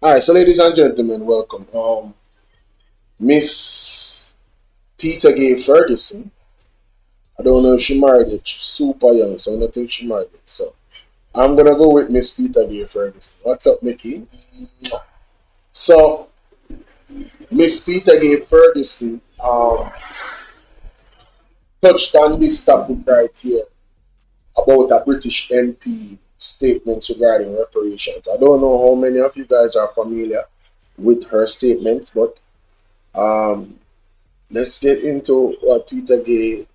All right, so ladies and gentlemen, welcome. Miss Petagaye Ferguson. I don't know if she married it. She's super young, so I don't think she married it. So I'm gonna go with Miss Petagaye Ferguson. What's up, Mickey? So Miss Petagaye Ferguson touched on this topic right here about a British MP statements regarding reparations. I don't know how many of you guys are familiar with her statements, but um, let's get into what Peter Gay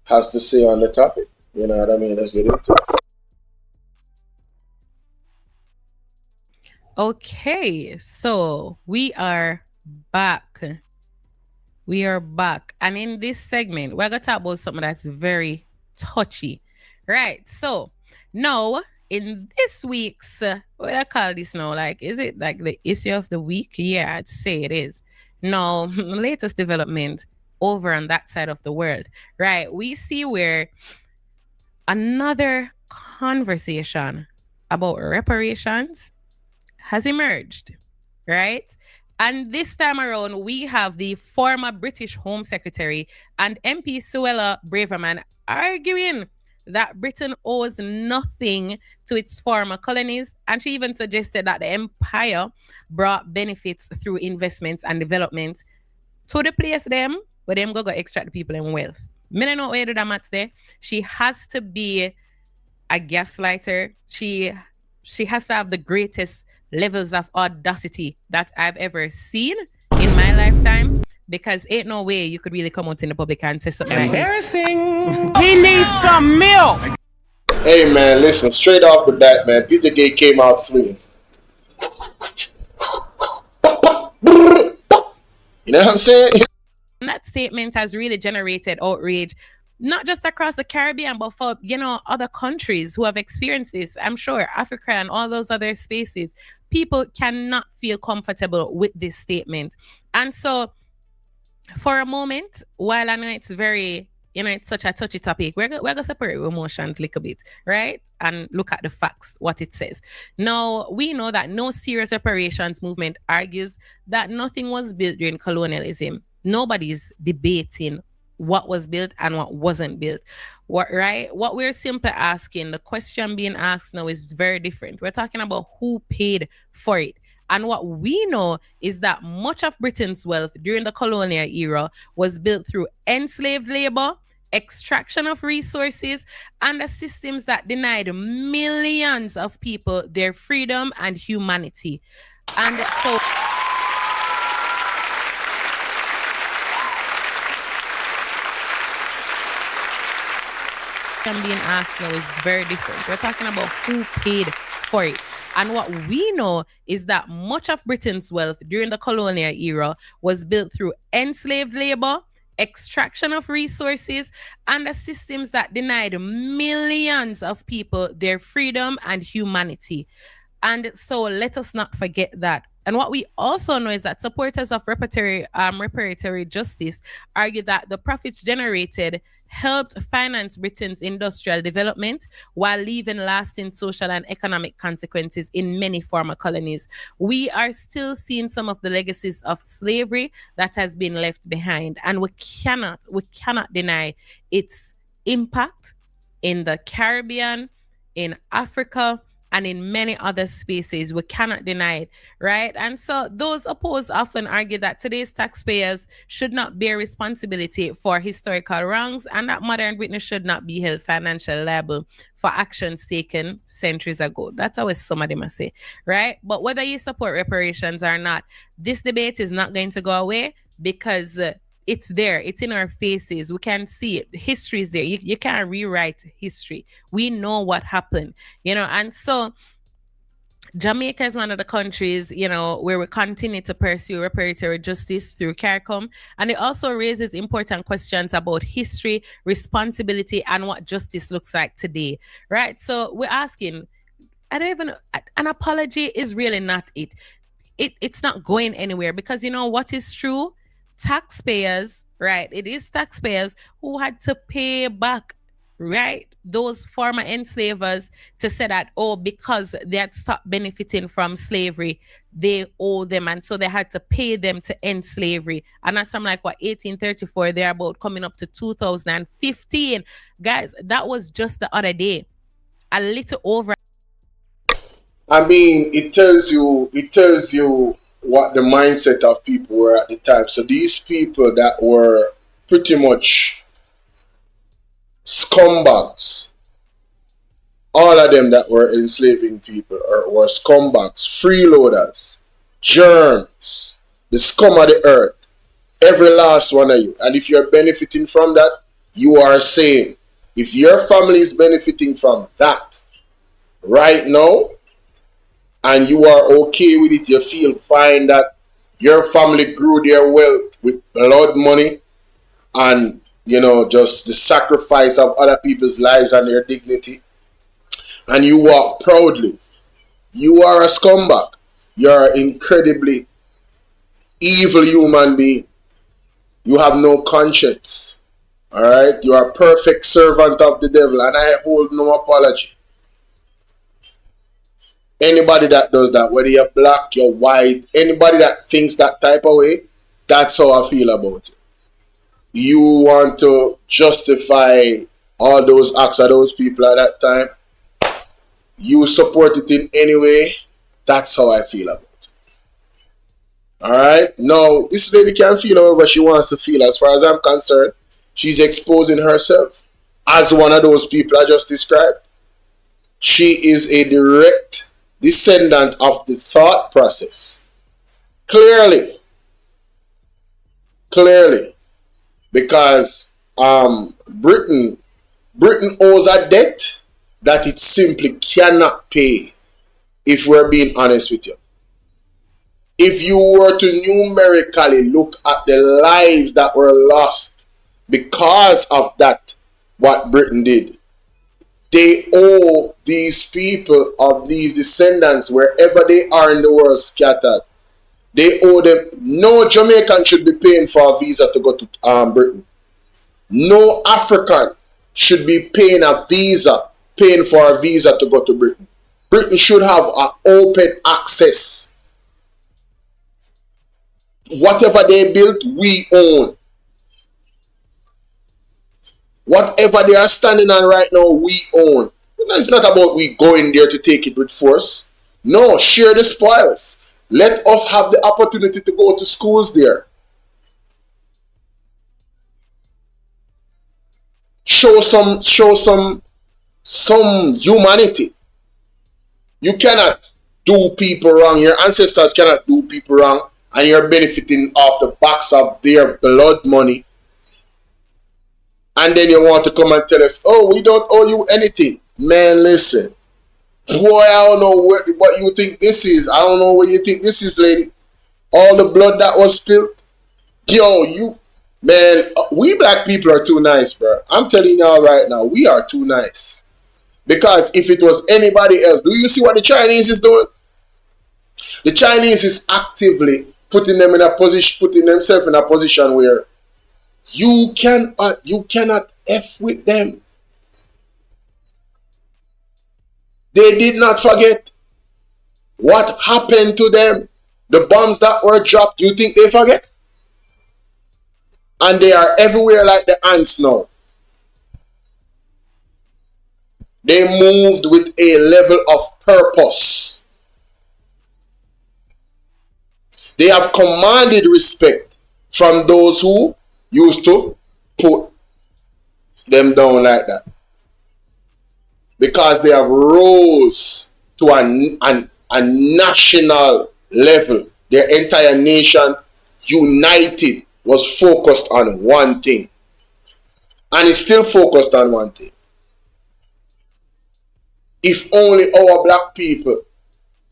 has to say on the topic. You know what I mean? Let's get into it. Okay, so we are back. We are back. And in this segment, we're going to talk about something that's very touchy. Right. So now, in this week's, what I call this now? Like, is it like the issue of the week? Yeah, I'd say it is. Now, latest development over on that side of the world. Right. We see where another conversation about reparations has emerged, right? And this time around, we have the former British Home Secretary and MP Suella Braverman arguing that Britain owes nothing to its former colonies. And she even suggested that the empire brought benefits through investments and development to the place them where them go extract the people in wealth. Me don't know where to do that math there. She has to be a gaslighter. She has to have the greatest levels of audacity that I've ever seen in my lifetime. Because ain't no way you could really come out in the public and say something like this. Embarrassing. He needs some milk. Hey man, listen, straight off the bat, man, Peter Gay came out swinging. You know what I'm saying? And that statement has really generated outrage, not just across the Caribbean, but for other countries who have experienced this. I'm sure Africa and all those other spaces, people cannot feel comfortable with this statement. And so, for a moment, while I know it's very it's such a touchy topic. We're gonna separate emotions a little bit, right? And look at the facts, what it says. Now, we know that no serious reparations movement argues that nothing was built during colonialism. Nobody's debating what was built and what wasn't built. What right? What we're simply asking, the question being asked now is very different. We're talking about who paid for it. And what we know is that much of Britain's wealth during the colonial era was built through enslaved labor, extraction of resources, and the systems that denied millions of people their freedom and humanity. And so being asked now is very different. We're talking about who paid for it. And what we know is that much of Britain's wealth during the colonial era was built through enslaved labor, extraction of resources, and the systems that denied millions of people their freedom and humanity. And so let us not forget that. And what we also know is that supporters of reparatory justice argue that the profits generated helped finance Britain's industrial development while leaving lasting social and economic consequences in many former colonies. We are still seeing some of the legacies of slavery that has been left behind, and we cannot deny its impact in the Caribbean, in Africa, and in many other spaces. We cannot deny it, right? And so those opposed often argue that today's taxpayers should not bear responsibility for historical wrongs and that modern Britain should not be held financially liable for actions taken centuries ago. That's always some of them must say, right? But whether you support reparations or not, this debate is not going to go away because it's there. It's in our faces. We can see it. History is there. You can't rewrite history. We know what happened, and so Jamaica is one of the countries, where we continue to pursue reparatory justice through CARICOM. And it also raises important questions about history, responsibility, and what justice looks like today, right? So we're asking, I don't even, an apology is really not it. It's not going anywhere because what is true? Taxpayers, right? It is taxpayers who had to pay back right? Those former enslavers to say that, oh, because they had stopped benefiting from slavery, they owe them. And so they had to pay them to end slavery. And that's from like what, 1834, they're about coming up to 2015. Guys, that was just the other day. A little over. I mean, it tells you what the mindset of people were at the time. So these people that were pretty much scumbags, all of them that were enslaving people were scumbags, freeloaders, germs, the scum of the earth. Every last one of you. And if you're benefiting from that, you are sane. If your family is benefiting from that right now, and you are okay with it, you feel fine that your family grew their wealth with blood money and just the sacrifice of other people's lives and their dignity, and you walk proudly, you are a scumbag. You're an incredibly evil human being. You have no conscience. Alright? You are a perfect servant of the devil, and I hold no apology. Anybody that does that, whether you're black, you're white, anybody that thinks that type of way, that's how I feel about it. You want to justify all those acts of those people at that time, you support it in any way, that's how I feel about it. Alright? Now, this lady can feel however she wants to feel. As far as I'm concerned, she's exposing herself as one of those people I just described. She is a direct descendant of the thought process. Clearly. Because Britain owes a debt that it simply cannot pay, if we're being honest with you. If you were to numerically look at the lives that were lost because of that, what Britain did, they owe these people of these descendants, wherever they are in the world scattered, they owe them. No Jamaican should be paying for a visa to go to Britain. No African should be paying for a visa to go to Britain. Britain should have an open access. Whatever they built, we own. Whatever they are standing on right now, we own. It's not about we going there to take it with force. No, share the spoils. Let us have the opportunity to go to schools there. Show some humanity. You cannot do people wrong. Your ancestors cannot do people wrong, and you're benefiting off the backs of their blood money. And then you want to come and tell us, oh, we don't owe you anything. Man, listen. Boy, I don't know what you think this is. I don't know what you think this is, lady. All the blood that was spilled. Yo, man, we black people are too nice, bro. I'm telling y'all right now, we are too nice. Because if it was anybody else, do you see what the Chinese is doing? The Chinese is actively putting themselves in a position where you cannot F with them. They did not forget what happened to them. The bombs that were dropped, you think they forget? And they are everywhere like the ants now. They moved with a level of purpose. They have commanded respect from those who used to put them down like that. Because they have rose to a national level. Their entire nation united was focused on one thing. And is still focused on one thing. If only our black people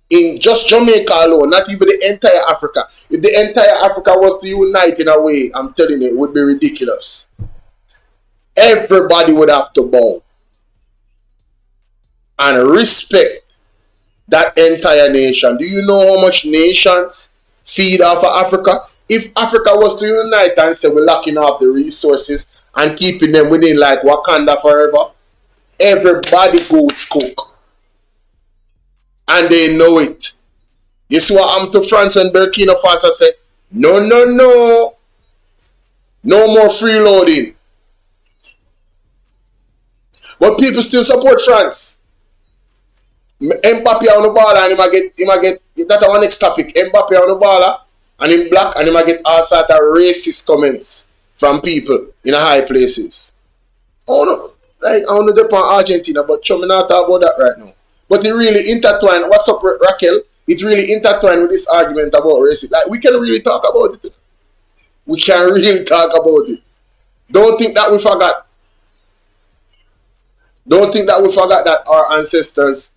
in just Jamaica alone, not even the entire Africa. If the entire Africa was to unite in a way, I'm telling you, it would be ridiculous. Everybody would have to bow and respect that entire nation. Do you know how much nations feed off of Africa? If Africa was to unite and say we're locking off the resources and keeping them within like Wakanda forever, Everybody goes cook. And they know it. You see what happened to France and Burkina Faso said, no, no, no. No more freeloading. But people still support France. Mbappe on the ball and he might get that's our next topic. Mbappe on the ball and in black and he might get all sort of racist comments from people in high places. I don't know depend on Argentina, but I'm not talk about that right now. But it really intertwined. What's up, Raquel? It really intertwined with this argument about racism. Like we can really talk about it. We can really talk about it. Don't think that we forgot. Don't think that we forgot that our ancestors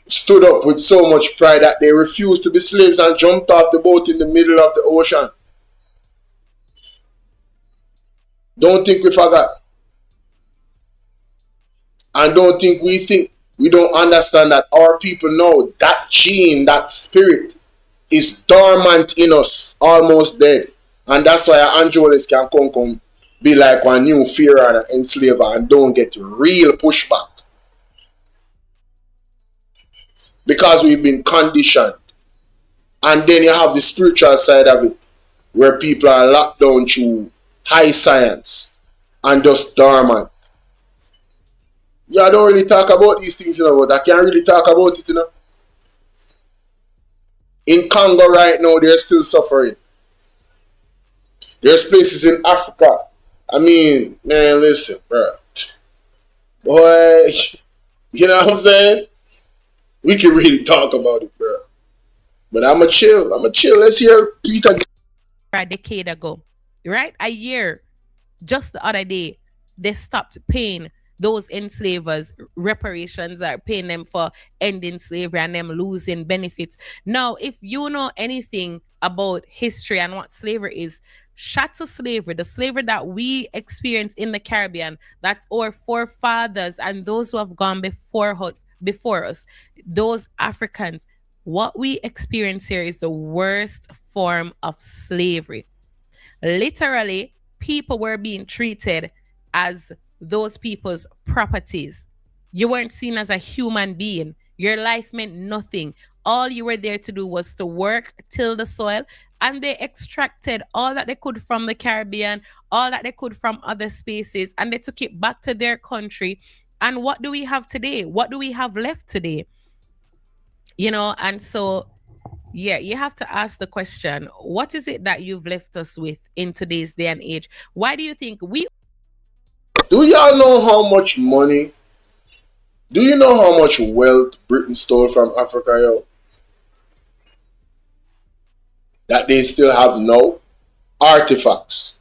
stood up with so much pride that they refused to be slaves and jumped off the boat in the middle of the ocean. Don't think we forgot. And don't think we don't understand that our people know that gene, that spirit is dormant in us, almost dead. And that's why Angeles can come be like one new fear and enslaver and don't get real pushback. Because we've been conditioned. And then you have the spiritual side of it, where people are locked down through high science and just dormant. Yeah, I don't really talk about these things, but I can't really talk about it, In Congo right now, they're still suffering. There's places in Africa. I mean, man, listen, bro. Boy, you know what I'm saying? We can really talk about it, bro. But I'ma chill. Let's hear Peter. A decade ago, right? A year, just the other day, they stopped paying those enslavers reparations, are paying them for ending slavery and them losing benefits. Now, if you know anything about history and what slavery is, chattel slavery, the slavery that we experience in the Caribbean, that our forefathers and those who have gone before us, those Africans, what we experience here is the worst form of slavery. Literally, people were being treated as those people's properties. You weren't seen as a human being. Your life meant nothing. All you were there to do was to work, till the soil, and they extracted all that they could from the Caribbean, all that they could from other spaces, and they took it back to their country. And what do we have today? What do we have left today? And so, yeah, you have to ask the question, what is it that you've left us with in today's day and age? Why do you think Do y'all know how much money? Do you know how much wealth Britain stole from Africa, yo? That they still have now? Artifacts,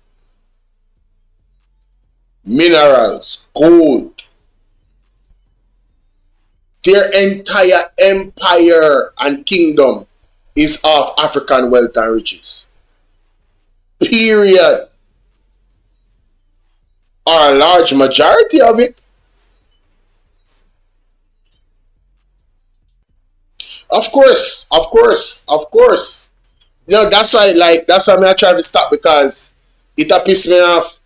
minerals, gold. Their entire empire and kingdom is of African wealth and riches. Period. Or a large majority of it. Of course. That's why I try to stop, because it pisses me off.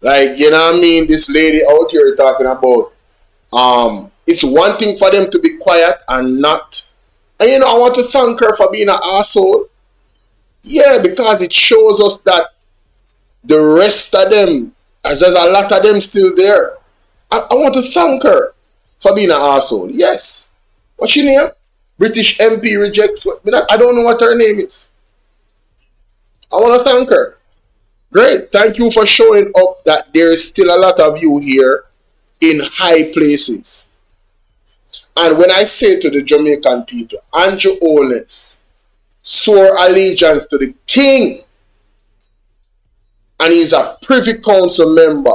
Like, you know what I mean? This lady out here talking about it's one thing for them to be quiet and not. And I want to thank her for being an asshole. Yeah, because it shows us that the rest of them, as there's a lot of them still there. I want to thank her for being an asshole. Yes. What's your name? British MP rejects. I don't know what her name is. I want to thank her. Great. Thank you for showing up that there is still a lot of you here in high places. And when I say to the Jamaican people, Andrew Holness swore allegiance to the king, and he's a Privy Council member.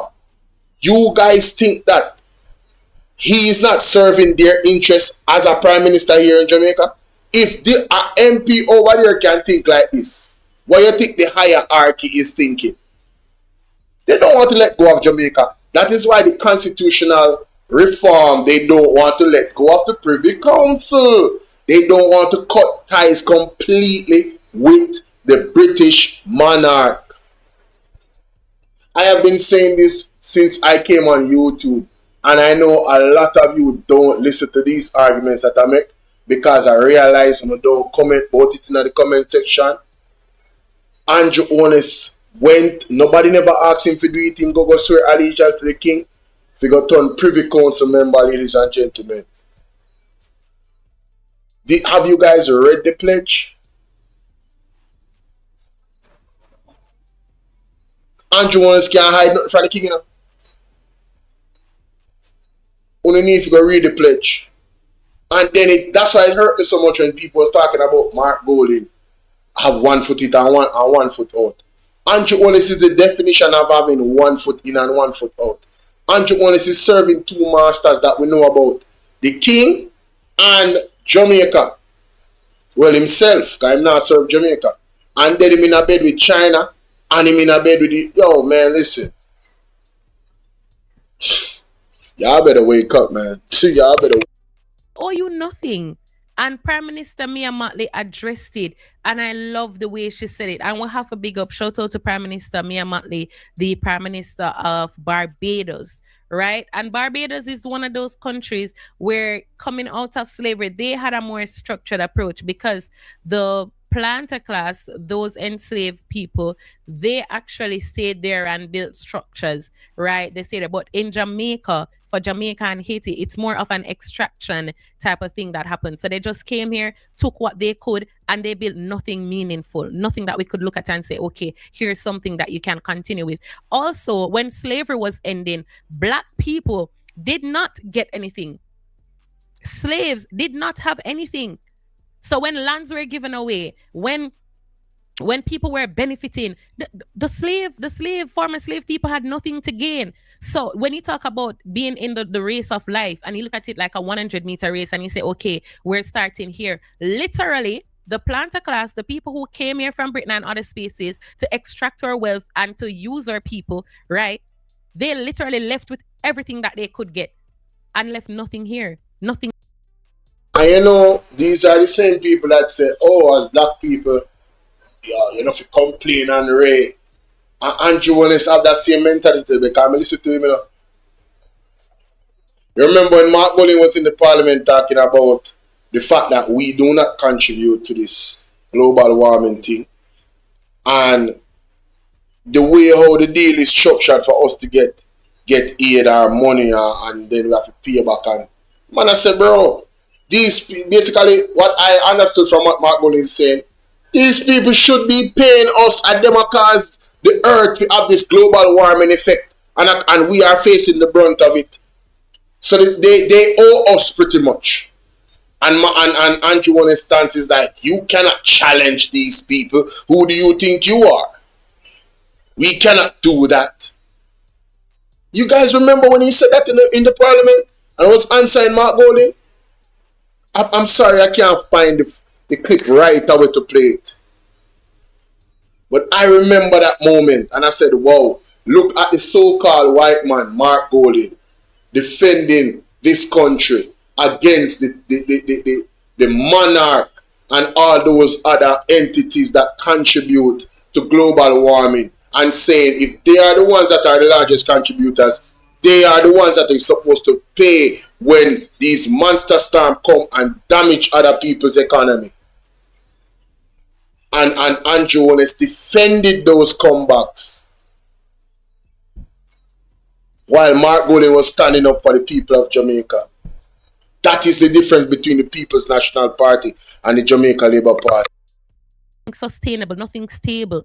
You guys think that he is not serving their interests as a prime minister here in Jamaica? If the MP over there can think like this, what do you think the hierarchy is thinking? They don't want to let go of Jamaica. That is why the constitutional reform, they don't want to let go of the Privy Council. They don't want to cut ties completely with the British monarch. I have been saying this since I came on YouTube, and I know a lot of you don't listen to these arguments that I make because I realize you don't comment about it in the comment section. Andrew Honest went, nobody never asked him to do it, him go swear allegiance to the king. If he got turned privy council member, ladies and gentlemen. Have you guys read the pledge? Andrew Honest can't hide nothing from the king, you know. Only need to go read the pledge. And then that's why it hurt me so much when people was talking about Mark Golding have 1 foot in and one foot out. Andrew Honest is the definition of having 1 foot in and 1 foot out. Andrew Honest is serving two masters that we know about. The king and Jamaica. Well, himself, because him not serve Jamaica. And then him in a bed with China. And him in a bed with the... Yo, man, listen. Y'all better wake up, man. Y'all better... Owe you nothing. And Prime Minister Mia Motley addressed it. And I love the way she said it. And we'll have a big up shout out to Prime Minister Mia Motley, the Prime Minister of Barbados. Right? And Barbados is one of those countries where coming out of slavery, they had a more structured approach because the planter class, those enslaved people, they actually stayed there and built structures, right? They stayed there. But in Jamaica, for Jamaica and Haiti, it's more of an extraction type of thing that happened. So they just came here, took what they could, and they built nothing meaningful, nothing that we could look at and say, okay, here's something that you can continue with. Also, when slavery was ending, Black people did not get anything. Slaves did not have anything. So when lands were given away, when people were benefiting, the former slave people had nothing to gain. So when you talk about being in the race of life and you look at it like a 100-meter race and you say, okay, we're starting here. Literally, the planter class, the people who came here from Britain and other spaces to extract our wealth and to use our people, right? They literally left with everything that they could get and left nothing here. Nothing. And you know, these are the same people that say, oh, as Black people, yeah, you know, if you complain and rage. And Andrew Honest have that same mentality because I listen to him, you know. You remember when Mark Golding was in the parliament talking about the fact that we do not contribute to this global warming thing. And the way how the deal is structured for us to get aid or money and then we have to pay back. And man, I said, bro, these basically what I understood from what Mark Golding is saying, these people should be paying us and them cause the earth to have this global warming effect and we are facing the brunt of it. So they owe us pretty much. And Andrew Honest's stance is like, you cannot challenge these people. Who do you think you are? We cannot do that. You guys remember when he said that in the parliament and was answering Mark Golding? I'm sorry, I can't find the clip right away to play it. But I remember that moment and I said, wow, look at the so-called white man, Mark Golding, defending this country against the monarch and all those other entities that contribute to global warming and saying if they are the ones that are the largest contributors, they are the ones that are supposed to pay when these monster storms come and damage other people's economy. And Andrew Honest defended those comebacks while Mark Golding was standing up for the people of Jamaica. That is the difference between the People's National Party and the Jamaica Labour Party. Sustainable, nothing stable.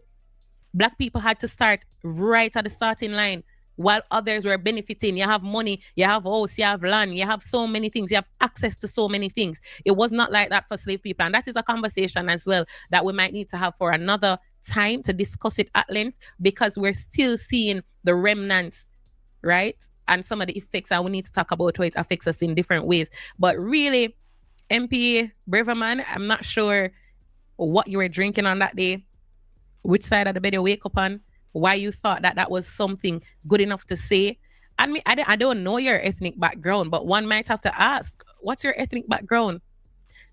Black people had to start right at the starting line while others were benefiting. You have money, you have house, you have land, you have so many things, you have access to so many things. It was not like that for slave people. And that is a conversation as well that we might need to have for another time to discuss it at length because we're still seeing the remnants, right? And some of the effects, and we need to talk about how it affects us in different ways. But really, MP Braverman, I'm not sure what you were drinking on that day, which side of the bed you wake up on, why you thought that was something good enough to say. And I don't know your ethnic background, but one might have to ask, what's your ethnic background?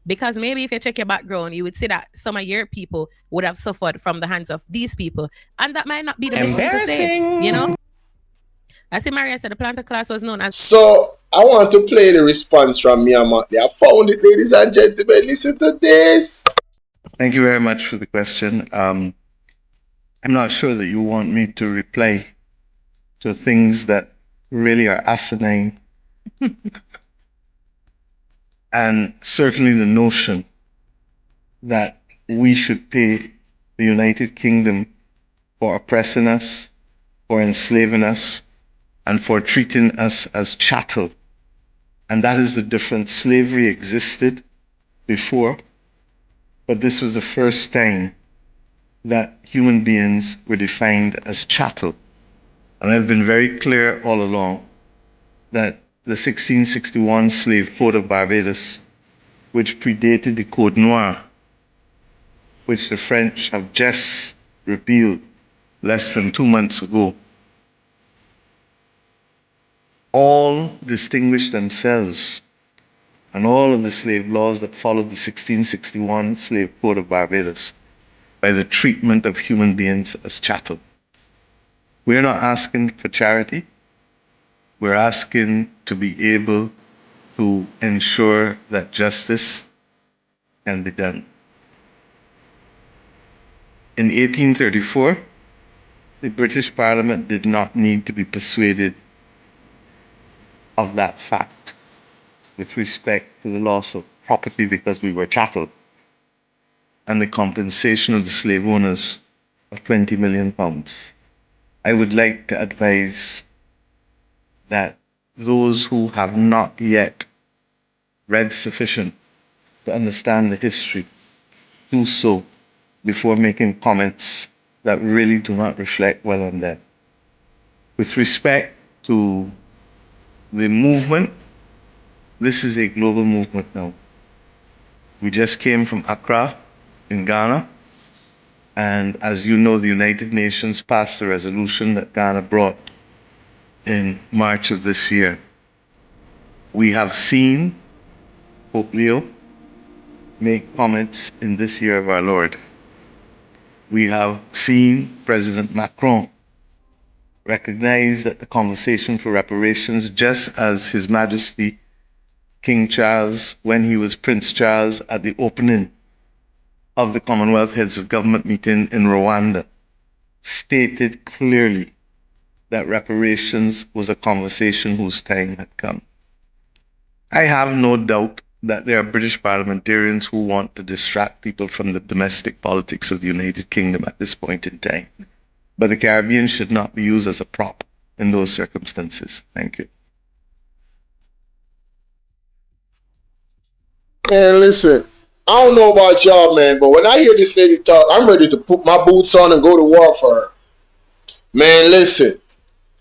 Because maybe if you check your background, you would see that some of your people would have suffered from the hands of these people. And that might not be the best thing to say, you know? I see Maria said the planter class was known as. So I want to play the response from Mia Motley. I found it, ladies and gentlemen. Listen to this. Thank you very much for the question. I'm not sure that you want me to reply to things that really are asinine. And certainly the notion that we should pay the United Kingdom for oppressing us, for enslaving us, and for treating us as chattel. And that is the difference. Slavery existed before, but this was the first time that human beings were defined as chattel. And I've been very clear all along that the 1661 Slave Code of Barbados, which predated the Code Noir, which the French have just repealed less than 2 months ago, all distinguished themselves, and all of the slave laws that followed the 1661 Slave Code of Barbados, by the treatment of human beings as chattel. We're not asking for charity. We're asking to be able to ensure that justice can be done. In 1834, the British Parliament did not need to be persuaded of that fact with respect to the loss of property because we were chattel and the compensation of the slave owners of £20 million. I would like to advise that those who have not yet read sufficient to understand the history do so before making comments that really do not reflect well on them. With respect to the movement, this is a global movement now. We just came from Accra in Ghana, and as you know, the United Nations passed a resolution that Ghana brought in March of this year. We have seen Pope Leo make comments in this year of our Lord. We have seen President Macron recognize that the conversation for reparations, just as His Majesty King Charles, when he was Prince Charles at the opening of the Commonwealth Heads of Government meeting in Rwanda, stated clearly that reparations was a conversation whose time had come. I have no doubt that there are British parliamentarians who want to distract people from the domestic politics of the United Kingdom at this point in time. But the Caribbean should not be used as a prop in those circumstances. Thank you. Man, listen. I don't know about y'all, man, but when I hear this lady talk, I'm ready to put my boots on and go to war for her. Man, listen.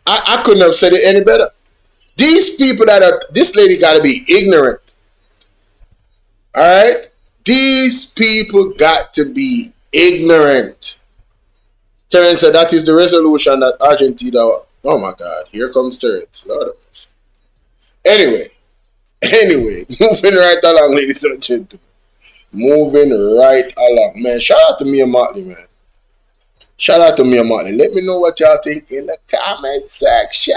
I couldn't have said it any better. These people this lady got to be ignorant. All right? These people got to be ignorant. Terence said that is the resolution that Argentina. Oh my God, here comes Terence. Lord of mercy. Anyway, moving right along, ladies and gentlemen. Moving right along. Man, shout out to me and Motley, man. Shout out to me and Motley. Let me know what y'all think in the comment section.